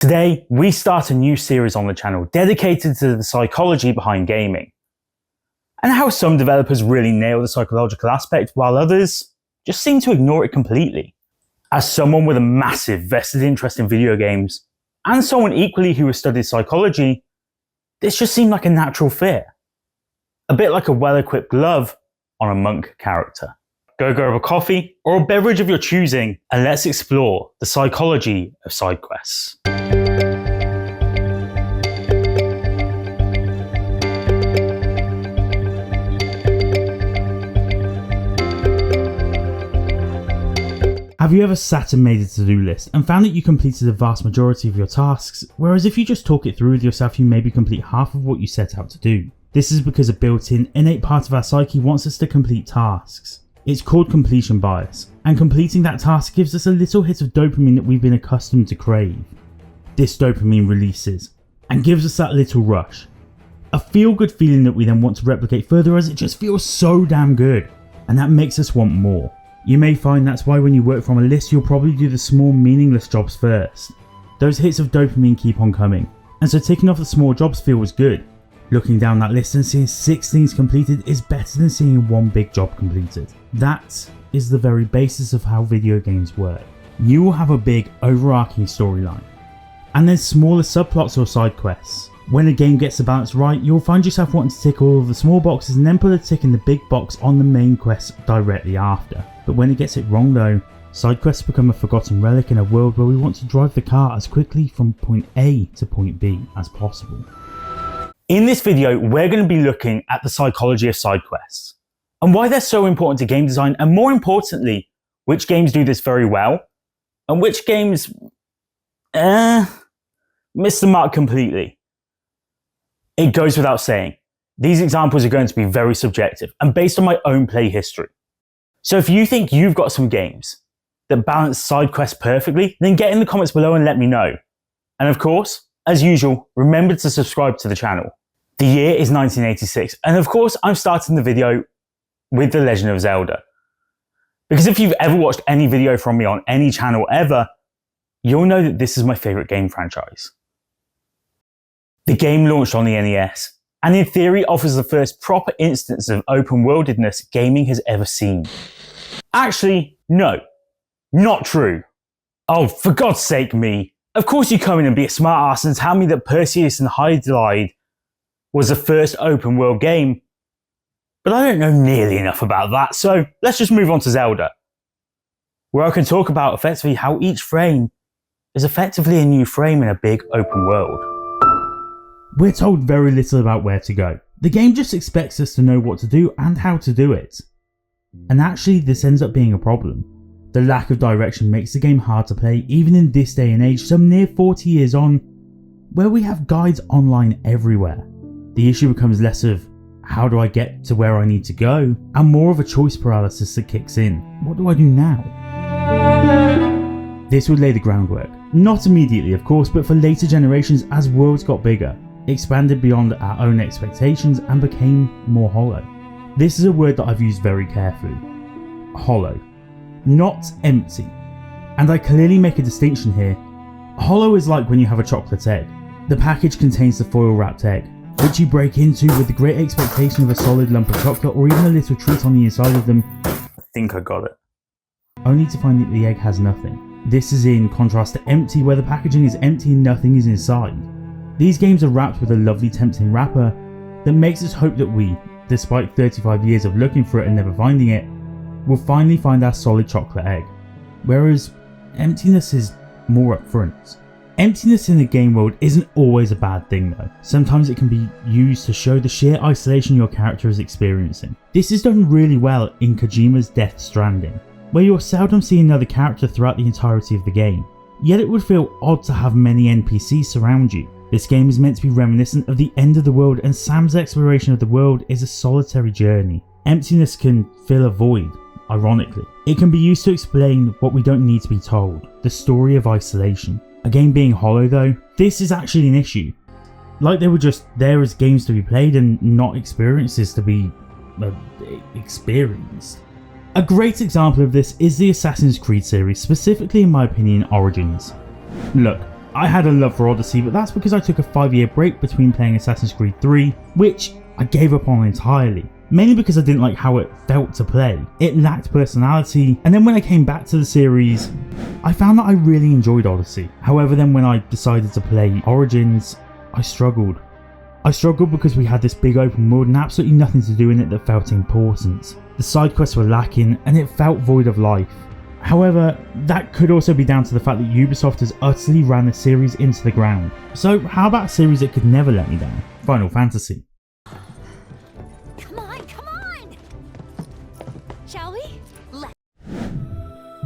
Today, we start a new series on the channel dedicated to the psychology behind gaming, and how some developers really nail the psychological aspect while others just seem to ignore it completely. As someone with a massive vested interest in video games, and someone equally who has studied psychology, this just seemed like a natural fit. A bit like a well-equipped glove on a monk character. Go grab a coffee or a beverage of your choosing, and let's explore the psychology of side quests. Have you ever sat and made a to-do list and found that you completed the vast majority of your tasks, whereas if you just talk it through with yourself you maybe complete half of what you set out to do? This is because a built-in, innate part of our psyche wants us to complete tasks. It's called completion bias, and completing that task gives us a little hit of dopamine that we've been accustomed to crave. This dopamine releases, and gives us that little rush. A feel-good feeling that we then want to replicate further as it just feels so damn good, and that makes us want more. You may find that's why when you work from a list you'll probably do the small meaningless jobs first. Those hits of dopamine keep on coming, and so ticking off the small jobs feels good. Looking down that list and seeing 6 things completed is better than seeing one big job completed. That is the very basis of how video games work. You will have a big overarching storyline, and then smaller subplots or side quests. When a game gets the balance right, you'll find yourself wanting to tick all of the small boxes and then put a tick in the big box on the main quest directly after. But when it gets it wrong though, side quests become a forgotten relic in a world where we want to drive the car as quickly from point A to point B as possible. In this video, we're going to be looking at the psychology of side quests, and why they're so important to game design, and more importantly, which games do this very well, and which games miss the mark completely. It goes without saying, these examples are going to be very subjective and based on my own play history. So if you think you've got some games that balance side quests perfectly, then get in the comments below and let me know. And of course, as usual, remember to subscribe to the channel. The year is 1986, and of course I'm starting the video with The Legend of Zelda. Because if you've ever watched any video from me on any channel ever, you'll know that this is my favourite game franchise. The game launched on the NES, and in theory offers the first proper instance of open-worldedness gaming has ever seen. Actually, no, not true. Oh, for God's sake, me. Of course you come in and be a smart ass and tell me that Perseus and Hydralide was the first open-world game, but I don't know nearly enough about that, so let's just move on to Zelda, where I can talk about effectively how each frame is effectively a new frame in a big open world. We're told very little about where to go. The game just expects us to know what to do and how to do it. And actually this ends up being a problem. The lack of direction makes the game hard to play even in this day and age, some near 40 years on, where we have guides online everywhere. The issue becomes less of how do I get to where I need to go, and more of a choice paralysis that kicks in. What do I do now? This would lay the groundwork. Not immediately of course, but for later generations as worlds got bigger, expanded beyond our own expectations and became more hollow. This is a word that I've used very carefully. Hollow. Not empty. And I clearly make a distinction here. Hollow is like when you have a chocolate egg. The package contains the foil wrapped egg, which you break into with the great expectation of a solid lump of chocolate or even a little treat on the inside of them. I think I got it. Only to find that the egg has nothing. This is in contrast to empty, where the packaging is empty and nothing is inside. These games are wrapped with a lovely tempting wrapper that makes us hope that we, despite 35 years of looking for it and never finding it, will finally find our solid chocolate egg. Whereas emptiness is more upfront. Emptiness in the game world isn't always a bad thing though. Sometimes it can be used to show the sheer isolation your character is experiencing. This is done really well in Kojima's Death Stranding, where you'll seldom see another character throughout the entirety of the game. Yet it would feel odd to have many NPCs surround you. This game is meant to be reminiscent of the end of the world, and Sam's exploration of the world is a solitary journey. Emptiness can fill a void, ironically. It can be used to explain what we don't need to be told, the story of isolation. A game being hollow though, this is actually an issue. Like they were just there as games to be played and not experiences to be experienced. A great example of this is the Assassin's Creed series, specifically in my opinion Origins. Look, I had a love for Odyssey, but that's because I took a 5-year break between playing Assassin's Creed 3, which I gave up on entirely. Mainly because I didn't like how it felt to play. It lacked personality, and then when I came back to the series, I found that I really enjoyed Odyssey. However, then when I decided to play Origins, I struggled. I struggled because we had this big open world and absolutely nothing to do in it that felt important. The side quests were lacking, and it felt void of life. However, that could also be down to the fact that Ubisoft has utterly ran the series into the ground. So how about a series that could never let me down? Final Fantasy. Shall we?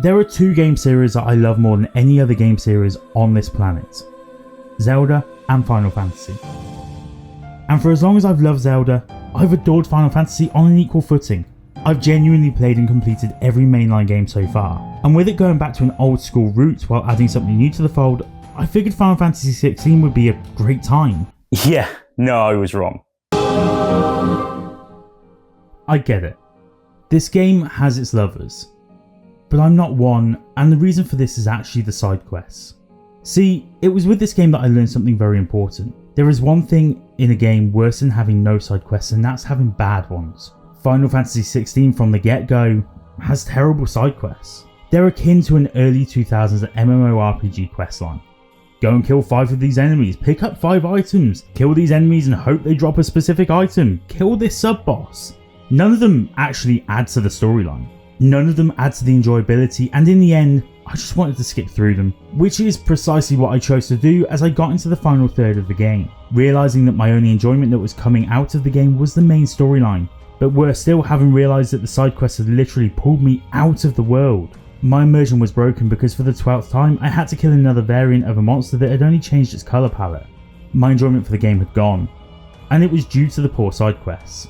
There are 2 game series that I love more than any other game series on this planet. Zelda and Final Fantasy. And for as long as I've loved Zelda, I've adored Final Fantasy on an equal footing. I've genuinely played and completed every mainline game so far, and with it going back to an old school route while adding something new to the fold, I figured Final Fantasy XVI would be a great time. Yeah, no, I was wrong. I get it. This game has its lovers, but I'm not one, and the reason for this is actually the side quests. See, it was with this game that I learned something very important. There is one thing in a game worse than having no side quests, and that's having bad ones. Final Fantasy XVI from the get-go has terrible side quests. They're akin to an early 2000s MMORPG questline. Go and kill 5 of these enemies, pick up 5 items, kill these enemies and hope they drop a specific item, kill this sub-boss. None of them actually add to the storyline. None of them add to the enjoyability, and in the end, I just wanted to skip through them, which is precisely what I chose to do as I got into the final third of the game, realising that my only enjoyment that was coming out of the game was the main storyline, but worse still, having realised that the side quests had literally pulled me out of the world. My immersion was broken because for the 12th time I had to kill another variant of a monster that had only changed its colour palette. My enjoyment for the game had gone, and it was due to the poor side quests.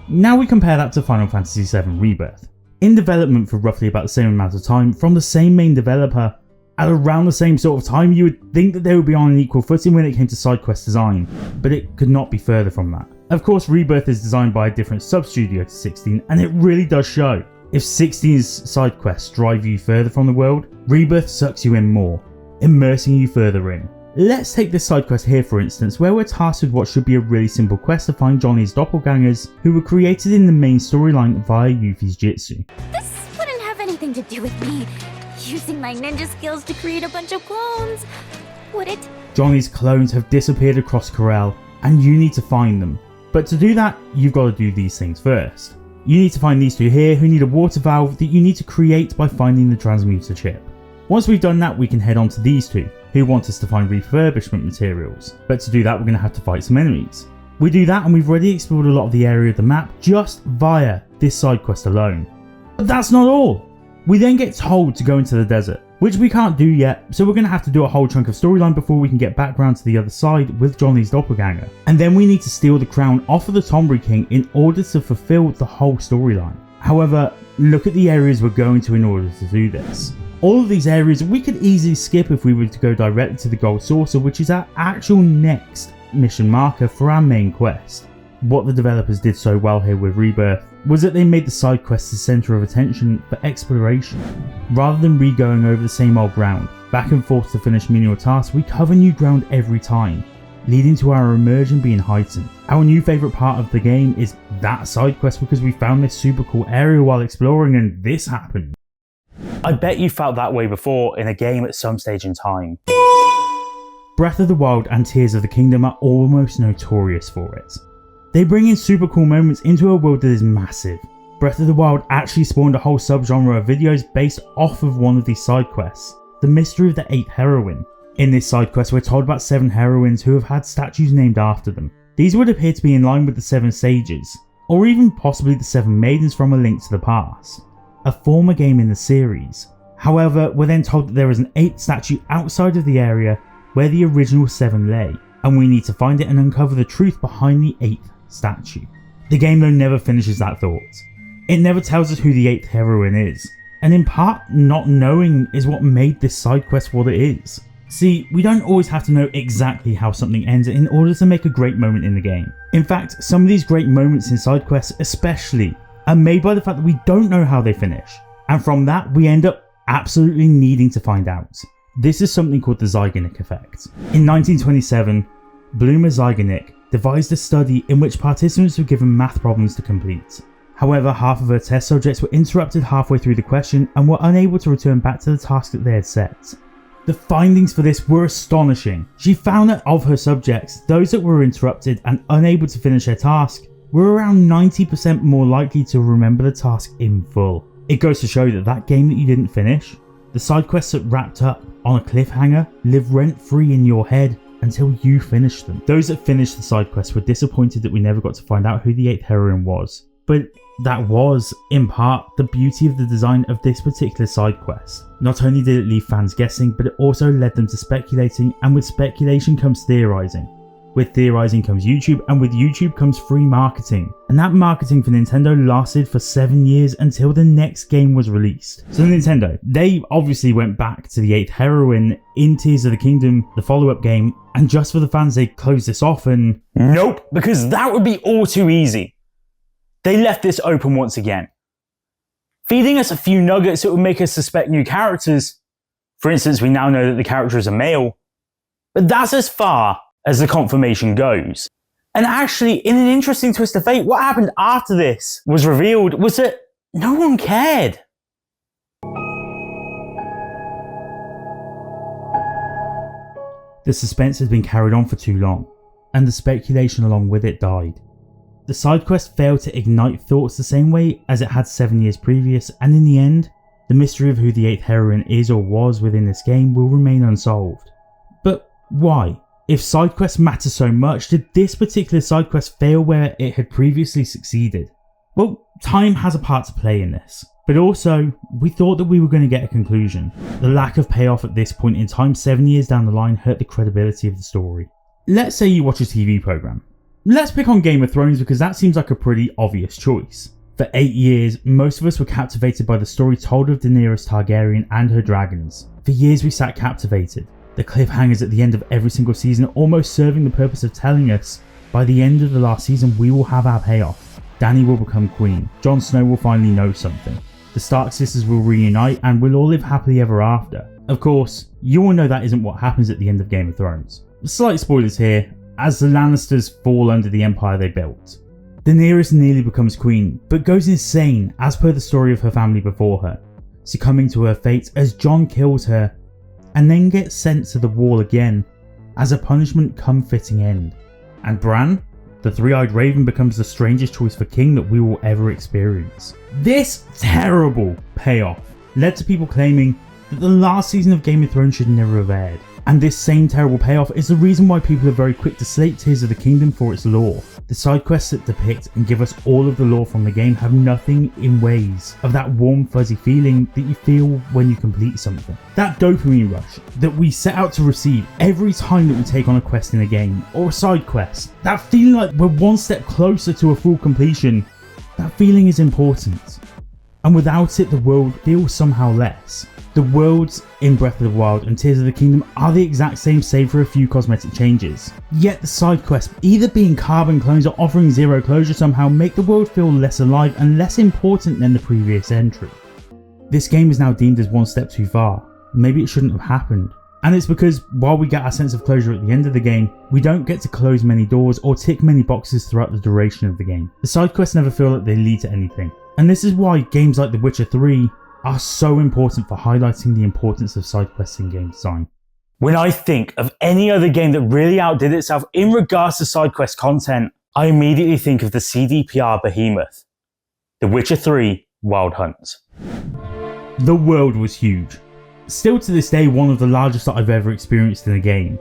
Now we compare that to Final Fantasy VII Rebirth. In development for roughly about the same amount of time, from the same main developer, at around the same sort of time, you would think that they would be on an equal footing when it came to side quest design, but it could not be further from that. Of course, Rebirth is designed by a different sub-studio to 16, and it really does show. If 16's side quests drive you further from the world, Rebirth sucks you in more, immersing you further in. Let's take this side quest here for instance, where we're tasked with what should be a really simple quest to find Johnny's doppelgangers, who were created in the main storyline via Yuffie's Jitsu. This wouldn't have anything to do with me using my ninja skills to create a bunch of clones, would it? Johnny's clones have disappeared across Corel, and you need to find them. But to do that, you've got to do these things first. You need to find these 2 here who need a water valve that you need to create by finding the transmuter chip. Once we've done that, we can head on to these 2, who want us to find refurbishment materials, but to do that we're going to have to fight some enemies. We do that and we've already explored a lot of the area of the map just via this side quest alone. But that's not all! We then get told to go into the desert, which we can't do yet, so we're going to have to do a whole chunk of storyline before we can get back round to the other side with Johnny's doppelganger. And then we need to steal the crown off of the Tombury King in order to fulfill the whole storyline. However, look at the areas we're going to in order to do this. All of these areas we could easily skip if we were to go directly to the Gold Saucer, which is our actual next mission marker for our main quest. What the developers did so well here with Rebirth was that they made the side quests the centre of attention for exploration. Rather than re-going over the same old ground, back and forth to finish menial tasks, we cover new ground every time, leading to our immersion being heightened. Our new favourite part of the game is that side quest because we found this super cool area while exploring and this happened. I bet you felt that way before in a game at some stage in time. Breath of the Wild and Tears of the Kingdom are almost notorious for it. They bring in super cool moments into a world that is massive. Breath of the Wild actually spawned a whole subgenre of videos based off of one of these side quests, the mystery of the 8th heroine. In this side quest we're told about 7 heroines who have had statues named after them. These would appear to be in line with the 7 sages, or even possibly the 7 maidens from A Link to the Past, a former game in the series. However, we're then told that there is an 8th statue outside of the area where the original 7 lay, and we need to find it and uncover the truth behind the 8th statue. The game though never finishes that thought. It never tells us who the 8th heroine is, and in part, not knowing is what made this side quest what it is. See, we don't always have to know exactly how something ends in order to make a great moment in the game. In fact, some of these great moments in side quests especially are made by the fact that we don't know how they finish, and from that we end up absolutely needing to find out. This is something called the Zeigarnik effect. In 1927, Bluma Zeigarnik devised a study in which participants were given math problems to complete. However, half of her test subjects were interrupted halfway through the question and were unable to return back to the task that they had set. The findings for this were astonishing. She found that of her subjects, those that were interrupted and unable to finish their task were around 90% more likely to remember the task in full. It goes to show that that game that you didn't finish, the side quests that wrapped up on a cliffhanger, live rent-free in your head until you finish them. Those that finished the side quests were disappointed that we never got to find out who the 8th heroine was, but that was, in part, the beauty of the design of this particular side quest. Not only did it leave fans guessing, but it also led them to speculating, and with speculation comes theorising. With theorising comes YouTube, and with YouTube comes free marketing. And that marketing for Nintendo lasted for 7 years until the next game was released. So Nintendo, they obviously went back to the 8th heroine in Tears of the Kingdom, the follow-up game, and just for the fans they closed this off and... Nope, because that would be all too easy. They left this open once again, feeding us a few nuggets that would make us suspect new characters. For instance, we now know that the character is a male, but that's as far as the confirmation goes. And actually, in an interesting twist of fate, what happened after this was revealed was that no one cared. The suspense has been carried on for too long, and the speculation along with it died. The side quest failed to ignite thoughts the same way as it had 7 years previous, and in the end, the mystery of who the 8th heroine is or was within this game will remain unsolved. But why? If side quests matter so much, did this particular side quest fail where it had previously succeeded? Well, time has a part to play in this, but also, we thought that we were going to get a conclusion. The lack of payoff at this point in time 7 years down the line hurt the credibility of the story. Let's say you watch a TV programme. Let's pick on Game of Thrones because that seems like a pretty obvious choice. For 8 years, most of us were captivated by the story told of Daenerys Targaryen and her dragons. For years we sat captivated. The cliffhangers at the end of every single season almost serving the purpose of telling us, by the end of the last season we will have our payoff. Dany will become queen, Jon Snow will finally know something, the Stark sisters will reunite and we'll all live happily ever after. Of course, you all know that isn't what happens at the end of Game of Thrones. Slight spoilers here, as the Lannisters fall under the empire they built. Daenerys nearly becomes queen, but goes insane as per the story of her family before her, succumbing to her fate as Jon kills her, and then gets sent to the wall again, as a punishment come fitting end. And Bran, the three-eyed raven, becomes the strangest choice for king that we will ever experience. This terrible payoff led to people claiming that the last season of Game of Thrones should never have aired. And this same terrible payoff is the reason why people are very quick to slate Tears of the Kingdom for its lore. The side quests that depict and give us all of the lore from the game have nothing in ways of that warm fuzzy feeling that you feel when you complete something. That dopamine rush that we set out to receive every time that we take on a quest in a game or a side quest. That feeling like we're one step closer to a full completion. That feeling is important. And without it the world feels somehow less. The worlds in Breath of the Wild and Tears of the Kingdom are the exact same save for a few cosmetic changes. Yet the side quests, either being carbon clones or offering zero closure somehow, make the world feel less alive and less important than the previous entry. This game is now deemed as one step too far. Maybe it shouldn't have happened. And it's because while we get our sense of closure at the end of the game, we don't get to close many doors or tick many boxes throughout the duration of the game. The side quests never feel like they lead to anything. And this is why games like The Witcher 3 are so important for highlighting the importance of side quests in game design. When I think of any other game that really outdid itself in regards to side quest content, I immediately think of the CDPR behemoth, The Witcher 3 Wild Hunt. The world was huge. Still to this day one of the largest that I've ever experienced in a game.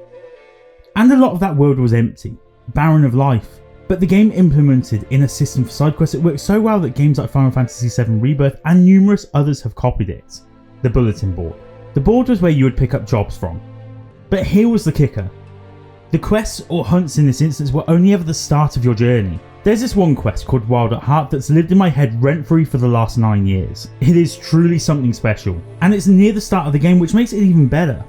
And a lot of that world was empty, barren of life. But the game implemented in a system for side quests that worked so well that games like Final Fantasy VII Rebirth and numerous others have copied it. The bulletin board. The board was where you would pick up jobs from. But here was the kicker. The quests or hunts in this instance were only ever the start of your journey. There's this one quest called Wild at Heart that's lived in my head rent-free for the last 9 years. It is truly something special. And it's near the start of the game, which makes it even better.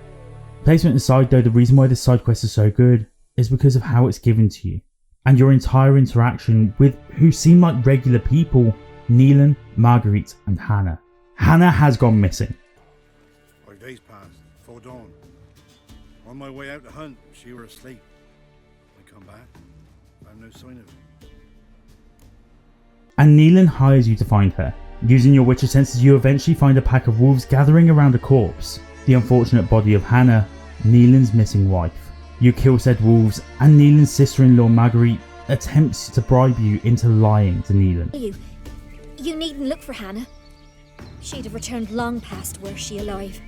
Placement aside though, the reason why this side quest is so good is because of how it's given to you. And your entire interaction with who seem like regular people, Neelan, Marguerite and Hannah. Hannah has gone missing. 5 days passed, 4 before dawn. On my way out to hunt, she were asleep. I come back, found no sign of her. And Nealon hires you to find her. Using your Witcher senses, you eventually find a pack of wolves gathering around a corpse, the unfortunate body of Hannah, Nealon's missing wife. You kill said wolves, and Nealon's sister-in-law Marguerite attempts to bribe you into lying to Nealon. You needn't look for Hannah. She'd have returned long past were she alive.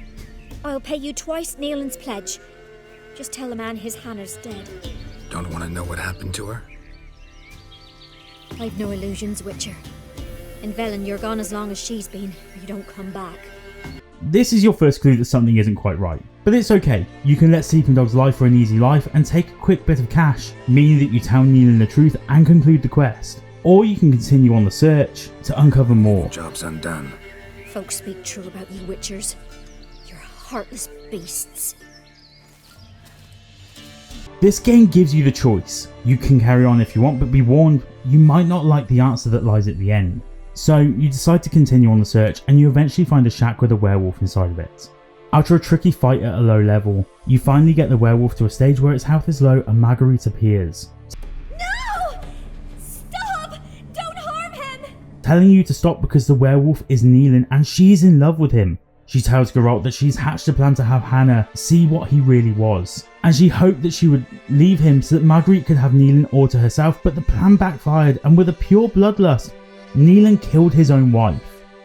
I'll pay you twice Nealon's pledge. Just tell the man his Hannah's dead. Don't want to know what happened to her? I've no illusions, Witcher. In Velen, you're gone as long as she's been. You don't come back. This is your first clue that something isn't quite right. But it's okay, you can let sleeping dogs lie for an easy life and take a quick bit of cash, meaning that you tell Nealon the truth and conclude the quest. Or you can continue on the search to uncover more. Job's undone. Folks speak true about you Witchers. You're heartless beasts. This game gives you the choice. You can carry on if you want, but be warned, you might not like the answer that lies at the end. So you decide to continue on the search, and you eventually find a shack with a werewolf inside of it. After a tricky fight at a low level, you finally get the werewolf to a stage where its health is low and Marguerite appears, No! Stop! Don't harm him! telling you to stop because the werewolf is Nealon and she's in love with him. She tells Geralt that she's hatched a plan to have Hannah see what he really was, and she hoped that she would leave him so that Marguerite could have Nealon all to herself, but the plan backfired, and with a pure bloodlust, Nealon killed his own wife.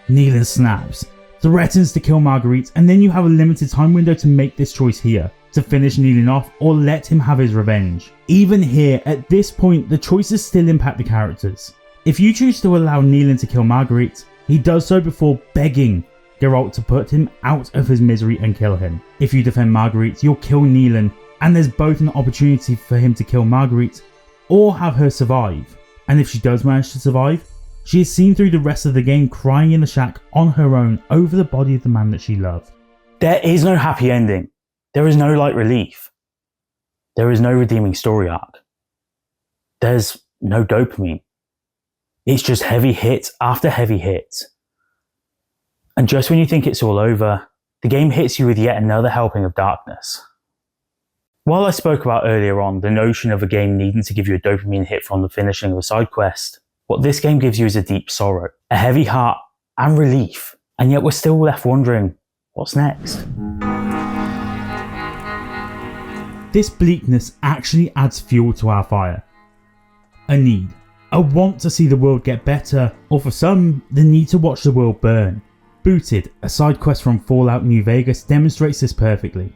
Nealon snaps, threatens to kill Marguerite, and then you have a limited time window to make this choice here, to finish Nealon off or let him have his revenge. Even here, at this point, the choices still impact the characters. If you choose to allow Nealon to kill Marguerite, he does so before begging Geralt to put him out of his misery and kill him. If you defend Marguerite, you'll kill Nealon, and there's both an opportunity for him to kill Marguerite or have her survive. And if she does manage to survive, she is seen through the rest of the game crying in the shack on her own over the body of the man that she loved. There is no happy ending. There is no light relief. There is no redeeming story arc. There's no dopamine. It's just heavy hit after heavy hit. And just when you think it's all over, the game hits you with yet another helping of darkness. While I spoke about earlier on the notion of a game needing to give you a dopamine hit from the finishing of a side quest, what this game gives you is a deep sorrow, a heavy heart and relief, and yet we're still left wondering, what's next? This bleakness actually adds fuel to our fire. A need, a want to see the world get better, or for some, the need to watch the world burn. Booted, a side quest from Fallout New Vegas, demonstrates this perfectly.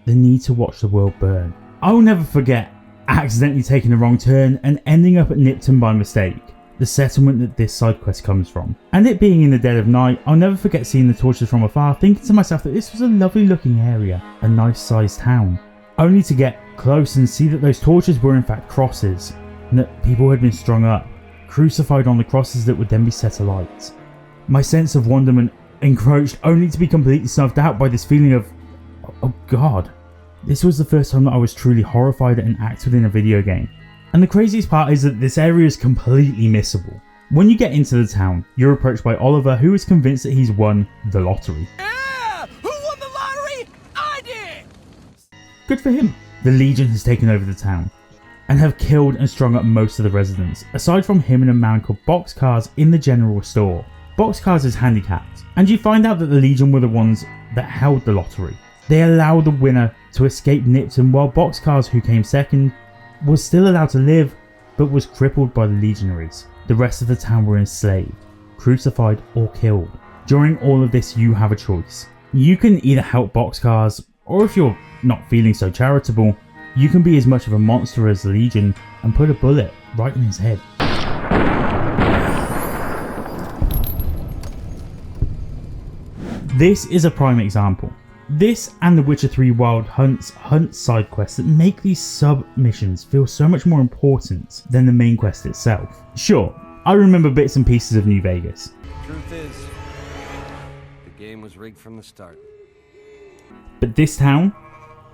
The need to watch the world burn. I'll never forget accidentally taking a wrong turn and ending up at Nipton by mistake, the settlement that this side quest comes from. And it being in the dead of night, I'll never forget seeing the torches from afar, thinking to myself that this was a lovely looking area, a nice sized town. Only to get close and see that those torches were in fact crosses, and that people had been strung up, crucified on the crosses that would then be set alight. My sense of wonderment encroached, only to be completely snuffed out by this feeling of, oh god. This was the first time that I was truly horrified at an act within a video game. And the craziest part is that this area is completely missable. When you get into the town, you're approached by Oliver, who is convinced that he's won the lottery. Yeah! Who won the lottery? I did! Good for him. The Legion has taken over the town and have killed and strung up most of the residents, aside from him and a man called Boxcars in the general store. Boxcars is handicapped, and you find out that the Legion were the ones that held the lottery. They allow the winner to escape Nipton, while Boxcars, who came second, was still allowed to live, but was crippled by the legionaries. The rest of the town were enslaved, crucified or killed. During all of this, you have a choice. You can either help Boxcars, or if you're not feeling so charitable, you can be as much of a monster as the Legion and put a bullet right in his head. This is a prime example. This and the Witcher 3 Wild Hunt side quests that make these sub-missions feel so much more important than the main quest itself. Sure, I remember bits and pieces of New Vegas. Truth is, the game was rigged from the start. But this town,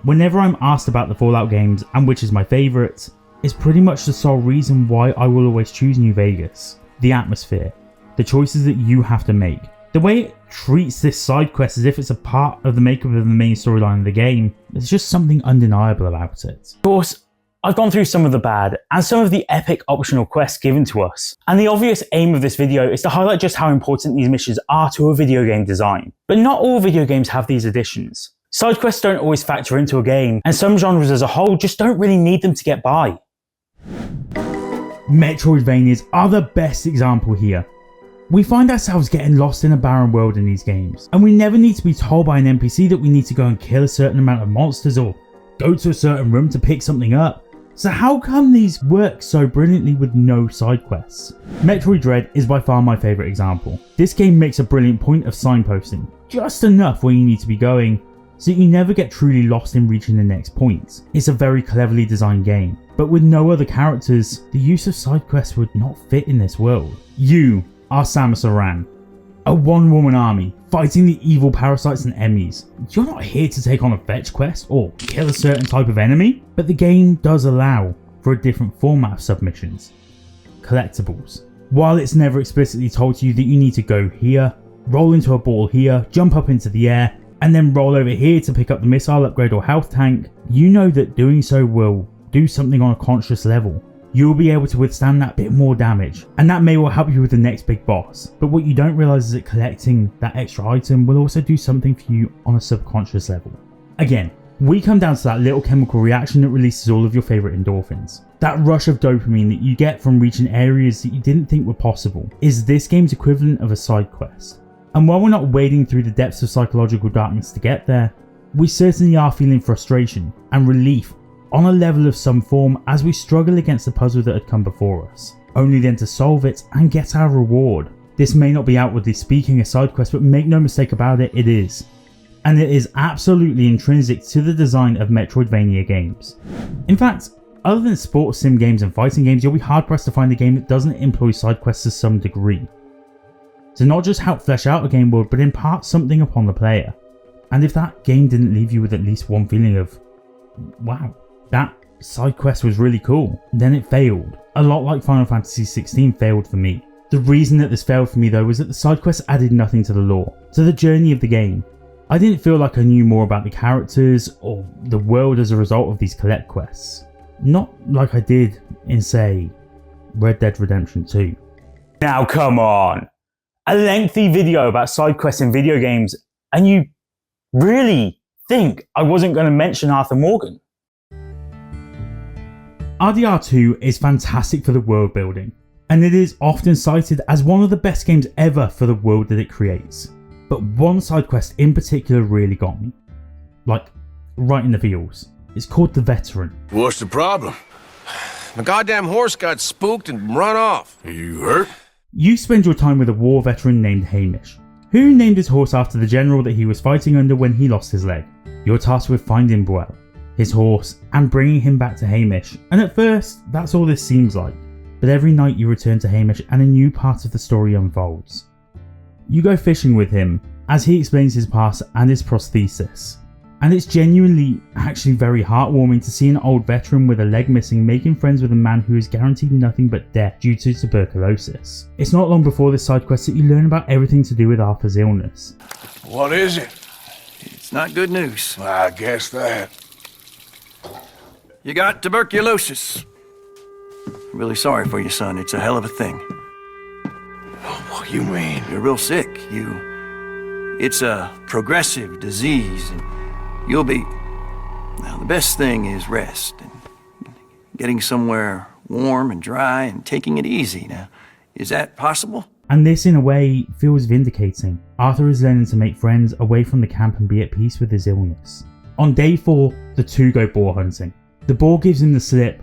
whenever I'm asked about the Fallout games and which is my favourite, is pretty much the sole reason why I will always choose New Vegas. The atmosphere, the choices that you have to make, the way it treats this side quest as if it's a part of the makeup of the main storyline of the game. There's just something undeniable about it. Of course, I've gone through some of the bad and some of the epic optional quests given to us, and the obvious aim of this video is to highlight just how important these missions are to a video game design. But not all video games have these additions. Side quests don't always factor into a game, and some genres as a whole just don't really need them to get by. Metroidvanias are the best example here. We find ourselves getting lost in a barren world in these games, and we never need to be told by an NPC that we need to go and kill a certain amount of monsters or go to a certain room to pick something up. So how come these work so brilliantly with no side quests? Metroid Dread is by far my favourite example. This game makes a brilliant point of signposting, just enough where you need to be going, so you never get truly lost in reaching the next point. It's a very cleverly designed game, but with no other characters, the use of side quests would not fit in this world. You are Samus Aran, a one-woman army fighting the evil parasites and enemies. You're not here to take on a fetch quest or kill a certain type of enemy, but the game does allow for a different format of submissions. Collectibles. While it's never explicitly told to you that you need to go here, roll into a ball here, jump up into the air, and then roll over here to pick up the missile upgrade or health tank, you know that doing so will do something on a conscious level. You'll be able to withstand that bit more damage, and that may well help you with the next big boss. But what you don't realise is that collecting that extra item will also do something for you on a subconscious level. Again, we come down to that little chemical reaction that releases all of your favourite endorphins. That rush of dopamine that you get from reaching areas that you didn't think were possible is this game's equivalent of a side quest. And while we're not wading through the depths of psychological darkness to get there, we certainly are feeling frustration and relief on a level of some form as we struggle against the puzzle that had come before us, only then to solve it and get our reward. This may not be outwardly speaking a side quest, but make no mistake about it, it is. And it is absolutely intrinsic to the design of Metroidvania games. In fact, other than sports sim games and fighting games, you'll be hard pressed to find a game that doesn't employ side quests to some degree. To not just help flesh out a game world, but impart something upon the player. And if that game didn't leave you with at least one feeling of, wow, that side quest was really cool, then it failed. A lot like Final Fantasy XVI failed for me. The reason that this failed for me though was that the side quests added nothing to the lore, to the journey of the game. I didn't feel like I knew more about the characters or the world as a result of these collect quests. Not like I did in, say, Red Dead Redemption 2. Now come on! A lengthy video about side quests in video games, and you really think I wasn't going to mention Arthur Morgan? RDR2 is fantastic for the world building, and it is often cited as one of the best games ever for the world that it creates. But one side quest in particular really got me. Like, right in the feels. It's called The Veteran. What's the problem? My goddamn horse got spooked and run off. Are you hurt? You spend your time with a war veteran named Hamish, who named his horse after the general that he was fighting under when he lost his leg. You're tasked with finding Buell, his horse, and bringing him back to Hamish, and at first, that's all this seems like. But every night you return to Hamish and a new part of the story unfolds. You go fishing with him as he explains his past and his prosthesis. And it's genuinely actually very heartwarming to see an old veteran with a leg missing making friends with a man who is guaranteed nothing but death due to tuberculosis. It's not long before this side quest that you learn about everything to do with Arthur's illness. What is it? It's not good news. I guess that. You got tuberculosis. Really sorry for you, son. It's a hell of a thing. What do you mean? You're real sick. It's a progressive disease, and you'll be... Now, the best thing is rest, and getting somewhere warm and dry and taking it easy. Now, is that possible? And this, in a way, feels vindicating. Arthur is learning to make friends away from the camp and be at peace with his illness. On day 4, the two go boar hunting. The boar gives him the slip,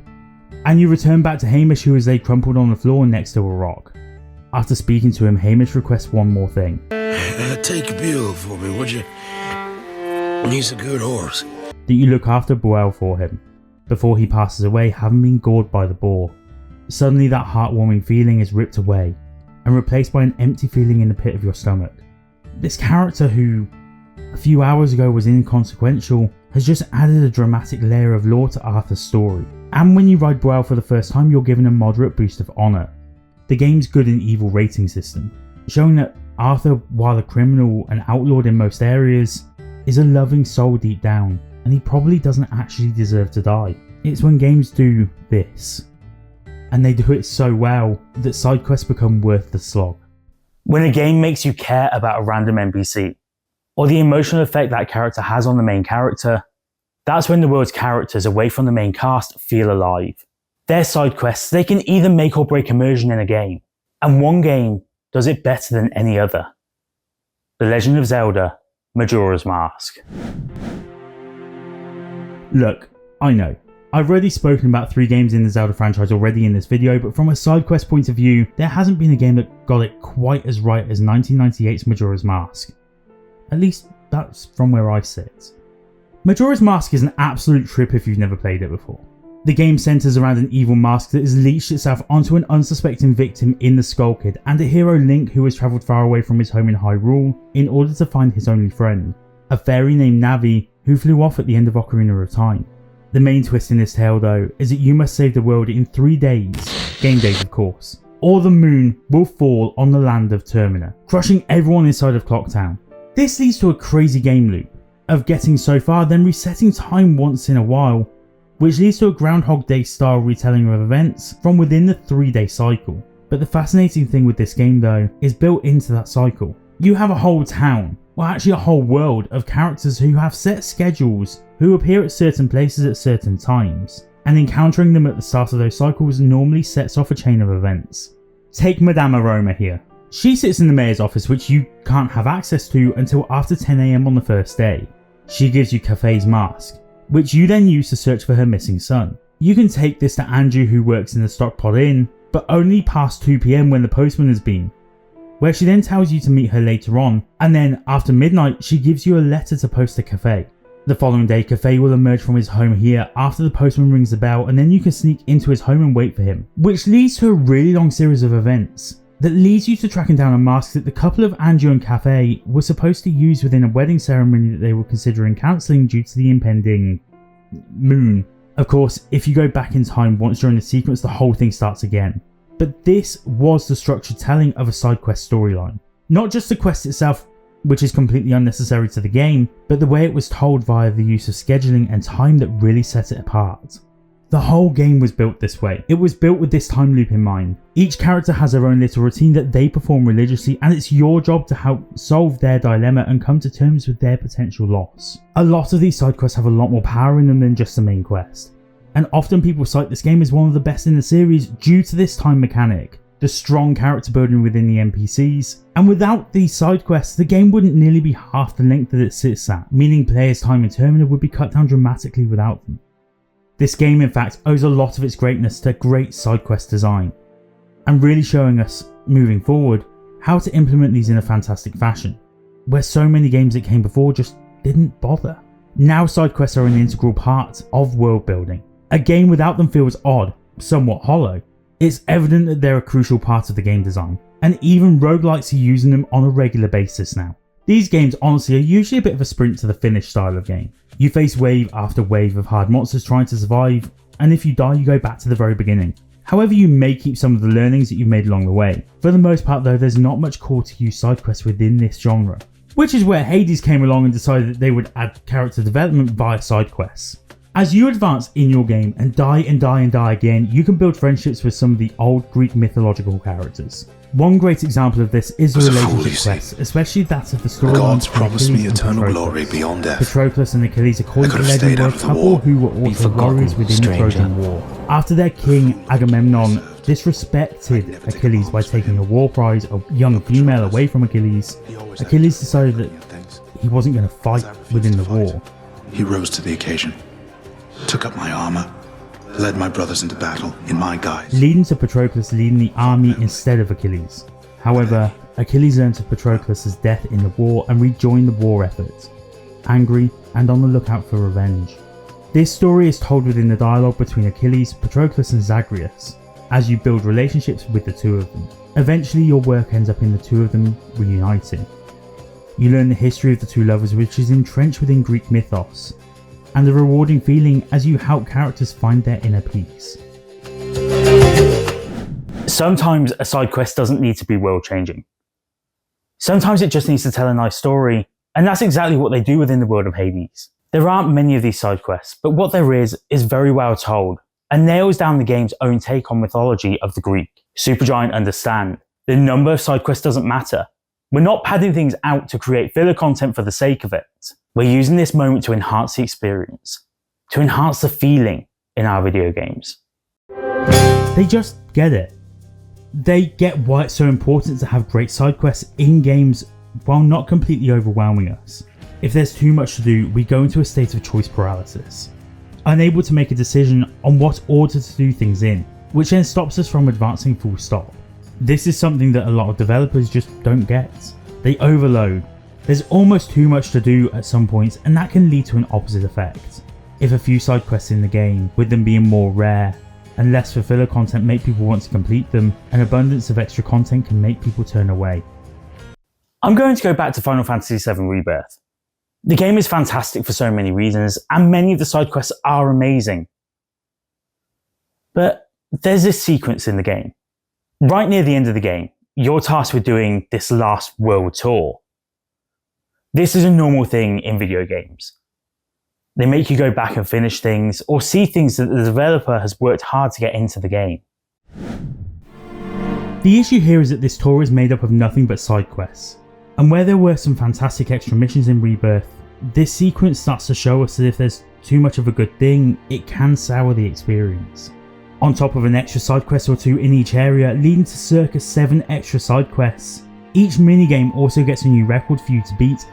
and you return back to Hamish, who is laid crumpled on the floor next to a rock. After speaking to him, Hamish requests one more thing. Take a bill for me, would you? He's a good horse. That you look after Buell for him, before he passes away having been gored by the boar. Suddenly that heartwarming feeling is ripped away, and replaced by an empty feeling in the pit of your stomach. This character who, a few hours ago was inconsequential, has just added a dramatic layer of lore to Arthur's story. And when you ride Buell for the first time, you're given a moderate boost of honour. The game's good and evil rating system, showing that Arthur, while a criminal and outlawed in most areas, is a loving soul deep down, and he probably doesn't actually deserve to die. It's when games do this, and they do it so well, that side quests become worth the slog. When a game makes you care about a random NPC, or the emotional effect that character has on the main character, that's when the world's characters away from the main cast feel alive. Their side quests, they can either make or break immersion in a game, and one game does it better than any other. The Legend of Zelda, Majora's Mask. Look, I know, I've already spoken about 3 games in the Zelda franchise already in this video, but from a side quest point of view, there hasn't been a game that got it quite as right as 1998's Majora's Mask. At least, that's from where I sit. Majora's Mask is an absolute trip if you've never played it before. The game centres around an evil mask that has leashed itself onto an unsuspecting victim in the Skull Kid and a hero Link who has travelled far away from his home in Hyrule in order to find his only friend, a fairy named Navi who flew off at the end of Ocarina of Time. The main twist in this tale though is that you must save the world in 3 days, game days of course, or the moon will fall on the land of Termina, crushing everyone inside of Clocktown. This leads to a crazy game loop of getting so far then resetting time once in a while, which leads to a Groundhog Day style retelling of events from within the 3-day cycle. But the fascinating thing with this game though is built into that cycle. You have a whole town, well actually a whole world of characters who have set schedules who appear at certain places at certain times, and encountering them at the start of those cycles normally sets off a chain of events. Take Madame Aroma here. She sits in the mayor's office which you can't have access to until after 10 AM on the first day. She gives you Cafe's mask, which you then use to search for her missing son. You can take this to Andrew who works in the Stockpot Inn, but only past 2 PM when the postman has been, where she then tells you to meet her later on, and then after midnight she gives you a letter to post to Cafe. The following day Cafe will emerge from his home here after the postman rings the bell, and then you can sneak into his home and wait for him, which leads to a really long series of events that leads you to tracking down a mask that the couple of Andrew and Cafe were supposed to use within a wedding ceremony that they were considering cancelling due to the impending moon. Of course, if you go back in time once during the sequence, the whole thing starts again. But this was the structured telling of a side quest storyline. Not just the quest itself, which is completely unnecessary to the game, but the way it was told via the use of scheduling and time that really set it apart. The whole game was built this way. It was built with this time loop in mind. Each character has their own little routine that they perform religiously, and it's your job to help solve their dilemma and come to terms with their potential loss. A lot of these side quests have a lot more power in them than just the main quest, and often people cite this game as one of the best in the series due to this time mechanic, the strong character building within the NPCs, and without these side quests the game wouldn't nearly be half the length that it sits at, meaning players' time in Termina would be cut down dramatically without them. This game in fact owes a lot of its greatness to great side quest design, and really showing us, moving forward, how to implement these in a fantastic fashion, where so many games that came before just didn't bother. Now side quests are an integral part of world building. A game without them feels odd, somewhat hollow. It's evident that they're a crucial part of the game design, and even roguelikes are using them on a regular basis now. These games honestly are usually a bit of a sprint to the finish style of game. You face wave after wave of hard monsters trying to survive, and if you die you go back to the very beginning. However, you may keep some of the learnings that you've made along the way. For the most part though, there's not much core to use side quests within this genre, which is where Hades came along and decided that they would add character development via side quests. As you advance in your game and die and die and die again, you can build friendships with some of the old Greek mythological characters. One great example of this is the relationship quest, especially that of the story. The gods promised me eternal glory beyond death. Patroclus and Achilles, according to legend, were a couple who were also warriors within the Trojan War. After their king Agamemnon disrespected Achilles by taking a war prize, a young female, away from Achilles, Achilles decided that he wasn't going to fight within the war. He rose to the occasion, took up my armor, led my brothers into battle in my guise, leading to Patroclus leading the army instead of Achilles. However, Achilles learned of Patroclus' death in the war and rejoined the war effort, angry and on the lookout for revenge. This story is told within the dialogue between Achilles, Patroclus and Zagreus, as you build relationships with the two of them. Eventually your work ends up in the two of them reuniting. You learn the history of the two lovers, which is entrenched within Greek mythos, and a rewarding feeling as you help characters find their inner peace. Sometimes a side quest doesn't need to be world changing. Sometimes it just needs to tell a nice story, and that's exactly what they do within the world of Hades. There aren't many of these side quests, but what there is very well told, and nails down the game's own take on mythology of the Greek. Supergiant understand. The number of side quests doesn't matter. We're not padding things out to create filler content for the sake of it. We're using this moment to enhance the experience, to enhance the feeling in our video games. They just get it. They get why it's so important to have great side quests in games while not completely overwhelming us. If there's too much to do, we go into a state of choice paralysis, unable to make a decision on what order to do things in, which then stops us from advancing full stop. This is something that a lot of developers just don't get. They overload. There's almost too much to do at some points, and that can lead to an opposite effect. If a few side quests in the game, with them being more rare and less for filler content, make people want to complete them, an abundance of extra content can make people turn away. I'm going to go back to Final Fantasy VII Rebirth. The game is fantastic for so many reasons, and many of the side quests are amazing. But there's this sequence in the game. Right near the end of the game, you're tasked with doing this last world tour. This is a normal thing in video games. They make you go back and finish things, or see things that the developer has worked hard to get into the game. The issue here is that this tour is made up of nothing but side quests, and where there were some fantastic extra missions in Rebirth, this sequence starts to show us that if there's too much of a good thing, it can sour the experience. On top of an extra side quest or two in each area, leading to circa 7 extra side quests. Each minigame also gets a new record for you to beat,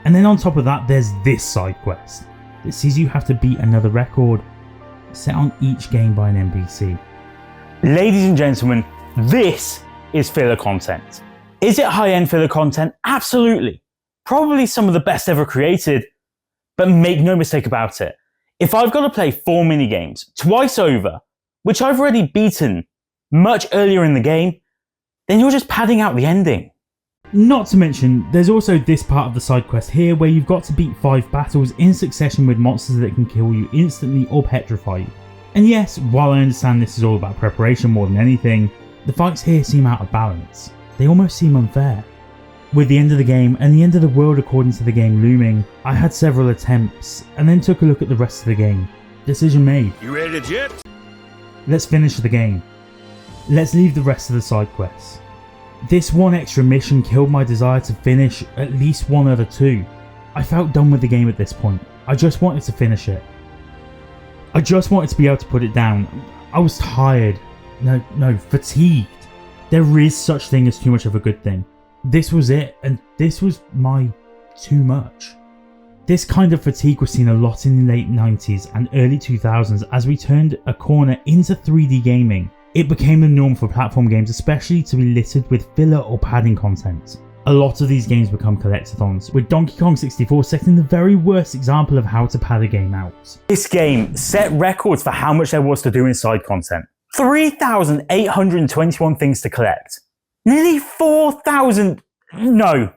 and then on top of that there's this side quest that sees you have to beat another record set on each game by an NPC. Ladies and gentlemen, this is filler content. Is it high-end filler content? Absolutely. Probably some of the best ever created, but make no mistake about it. If I've got to play 4 minigames twice over, which I've already beaten much earlier in the game, then you're just padding out the ending. Not to mention, there's also this part of the side quest here where you've got to beat 5 battles in succession with monsters that can kill you instantly or petrify you. And yes, while I understand this is all about preparation more than anything, the fights here seem out of balance. They almost seem unfair. With the end of the game and the end of the world according to the game looming, I had several attempts and then took a look at the rest of the game. Decision made. You ready to jet? Let's finish the game. Let's leave the rest of the side quests. This one extra mission killed my desire to finish at least one other 2. I felt done with the game at this point. I just wanted to finish it. I just wanted to be able to put it down. I was tired. No, fatigued. There is such thing as too much of a good thing. This was it, and this was my too much. This kind of fatigue was seen a lot in the late 90s and early 2000s as we turned a corner into 3D gaming. It became the norm for platform games, especially to be littered with filler or padding content. A lot of these games become collectathons, with Donkey Kong 64 setting the very worst example of how to pad a game out. This game set records for how much there was to do in side content. 3,821 things to collect. Nearly 4,000. No.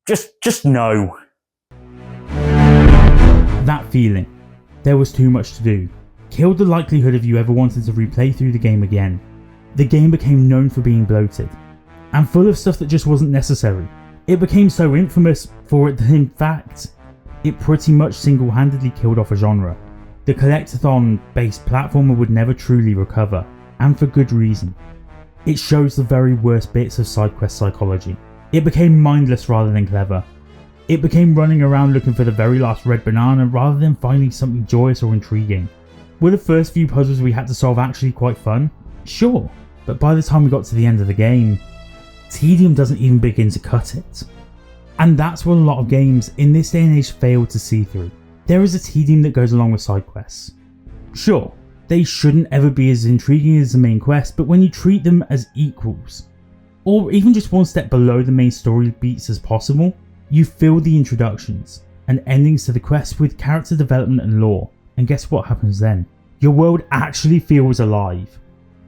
Just no. That feeling. There was too much to do. Killed the likelihood of you ever wanting to replay through the game again. The game became known for being bloated, and full of stuff that just wasn't necessary. It became so infamous for it that in fact, it pretty much single-handedly killed off a genre. The collectathon-based platformer would never truly recover, and for good reason. It shows the very worst bits of side quest psychology. It became mindless rather than clever. It became running around looking for the very last red banana rather than finding something joyous or intriguing. Were the first few puzzles we had to solve actually quite fun? Sure, but by the time we got to the end of the game, tedium doesn't even begin to cut it. And that's what a lot of games in this day and age fail to see through. There is a tedium that goes along with side quests. Sure, they shouldn't ever be as intriguing as the main quest, but when you treat them as equals, or even just one step below the main story beats as possible, you fill the introductions and endings to the quests with character development and lore. And guess what happens then? Your world actually feels alive.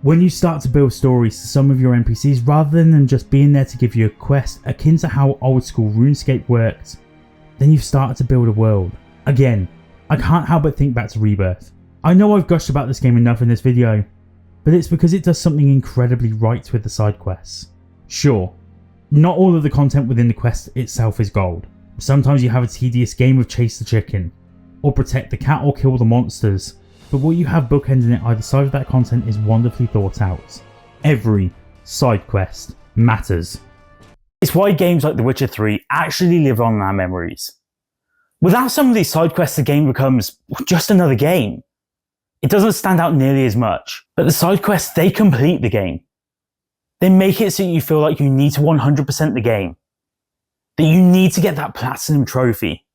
When you start to build stories to some of your NPCs rather than them just being there to give you a quest akin to how old school RuneScape worked, then you've started to build a world. Again, I can't help but think back to Rebirth. I know I've gushed about this game enough in this video, but it's because it does something incredibly right with the side quests. Sure, Not all of the content within the quest itself is gold. Sometimes you have a tedious game of chase the chicken, or protect the cat or kill the monsters, but what you have bookending it either side of that content is wonderfully thought out. Every side quest matters. It's why games like The Witcher 3 actually live on in our memories. Without some of these side quests, the game becomes just another game. It doesn't stand out nearly as much, but the side quests, they complete the game. They make it so you feel like you need to 100% the game. That you need to get that platinum trophy.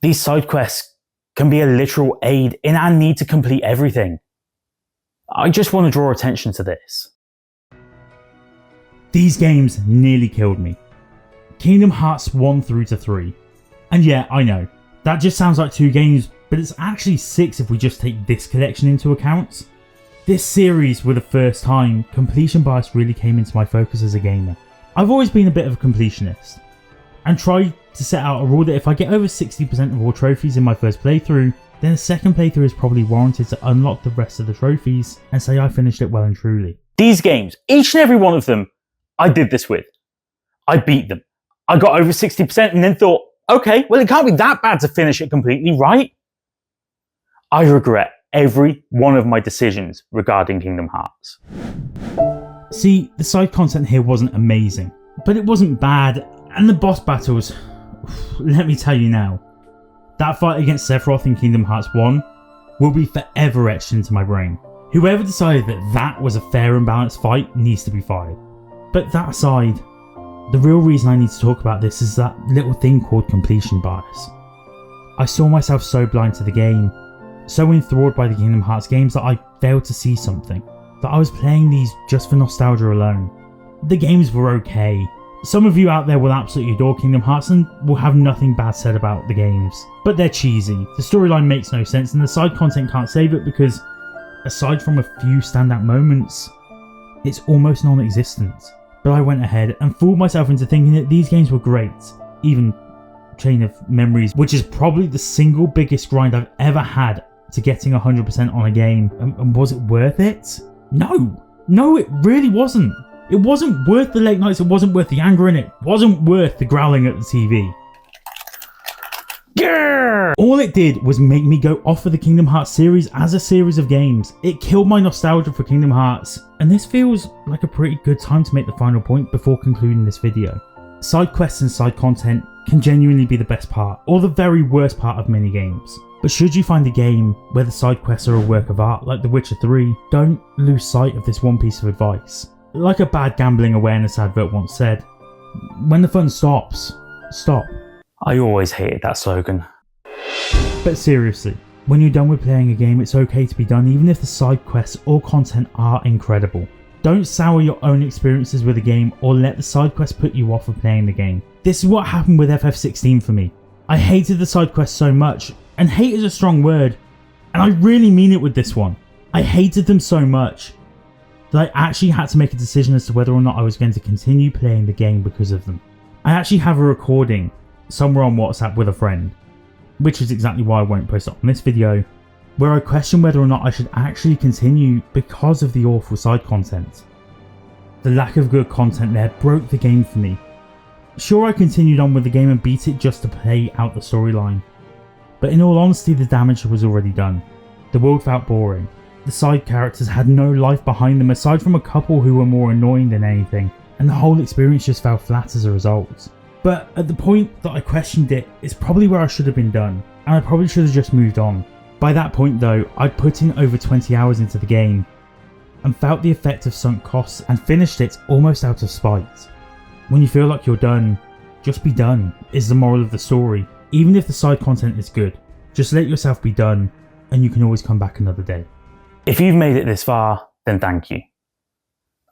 These side quests can be a literal aid in our need to complete everything. I just want to draw attention to this. These games nearly killed me. Kingdom Hearts 1 through to 3. And yeah, I know, that just sounds like 2 games, but it's actually 6 if we just take this collection into account. This series, for the first time, completion bias really came into my focus as a gamer. I've always been a bit of a completionist, and tried to set out a rule that if I get over 60% of all trophies in my first playthrough, then a second playthrough is probably warranted to unlock the rest of the trophies and say I finished it well and truly. These games, each and every one of them, I did this with. I beat them. I got over 60% and then thought, okay, well it can't be that bad to finish it completely, right? I regret every one of my decisions regarding Kingdom Hearts. See, the side content here wasn't amazing, but it wasn't bad, and the boss battles, let me tell you now, that fight against Sephiroth in Kingdom Hearts 1 will be forever etched into my brain. Whoever decided that that was a fair and balanced fight needs to be fired. But that aside, the real reason I need to talk about this is that little thing called completion bias. I saw myself so blind to the game, so enthralled by the Kingdom Hearts games that I failed to see something, that I was playing these just for nostalgia alone. The games were okay. Some of you out there will absolutely adore Kingdom Hearts and will have nothing bad said about the games, but they're cheesy, the storyline makes no sense, and the side content can't save it because, aside from a few standout moments, it's almost non-existent. But I went ahead and fooled myself into thinking that these games were great, even Chain of Memories, which is probably the single biggest grind I've ever had to getting 100% on a game, and was it worth it? No, it really wasn't. It wasn't worth the late nights, it wasn't worth the anger in it, wasn't worth the growling at the TV. Yeah! All it did was make me go off of the Kingdom Hearts series as a series of games. It killed my nostalgia for Kingdom Hearts, and this feels like a pretty good time to make the final point before concluding this video. Side quests and side content can genuinely be the best part, or the very worst part of many games. But should you find a game where the side quests are a work of art like The Witcher 3, don't lose sight of this one piece of advice. Like a bad gambling awareness advert once said, when the fun stops, stop. I always hated that slogan. But seriously, when you're done with playing a game, it's okay to be done even if the side quests or content are incredible. Don't sour your own experiences with a game or let the side quests put you off of playing the game. This is what happened with FF16 for me. I hated the side quests so much, and hate is a strong word, and I really mean it with this one. I hated them so much that I actually had to make a decision as to whether or not I was going to continue playing the game because of them. I actually have a recording somewhere on WhatsApp with a friend, which is exactly why I won't post it on this video, where I question whether or not I should actually continue because of the awful side content. The lack of good content there broke the game for me. Sure, I continued on with the game and beat it just to play out the storyline, but in all honesty the damage was already done. The world felt boring. The side characters had no life behind them aside from a couple who were more annoying than anything, and the whole experience just fell flat as a result. But at the point that I questioned it, it's probably where I should have been done, and I probably should have just moved on. By that point though, I'd put in over 20 hours into the game, and felt the effect of sunk costs and finished it almost out of spite. When you feel like you're done, just be done, is the moral of the story. Even if the side content is good, just let yourself be done, and you can always come back another day. If you've made it this far, then thank you.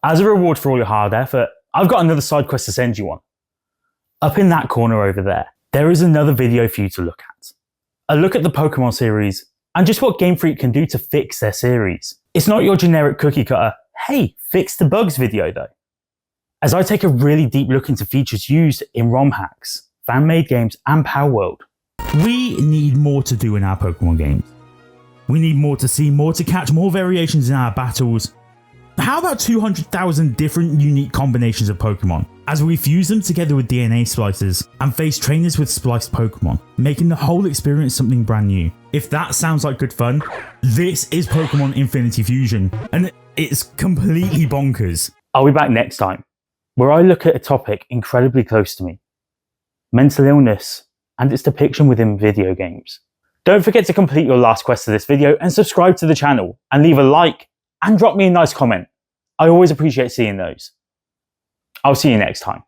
As a reward for all your hard effort, I've got another side quest to send you on. Up in that corner over there is another video for you to look at. A look at the Pokemon series, and just what Game Freak can do to fix their series. It's not your generic cookie cutter, hey, fix the bugs video though. As I take a really deep look into features used in ROM hacks, fan-made games, and Power World. We need more to do in our Pokemon games. We need more to see, more to catch, more variations in our battles, How about 200,000 different unique combinations of Pokemon, as we fuse them together with DNA splicers and face trainers with spliced Pokemon, making the whole experience something brand new? If that sounds like good fun, this is Pokemon Infinity Fusion, and it's completely bonkers. I'll be back next time, where I look at a topic incredibly close to me: mental illness and its depiction within video games. Don't forget to complete your last quest of this video and subscribe to the channel, and leave a like and drop me a nice comment. I always appreciate seeing those. I'll see you next time.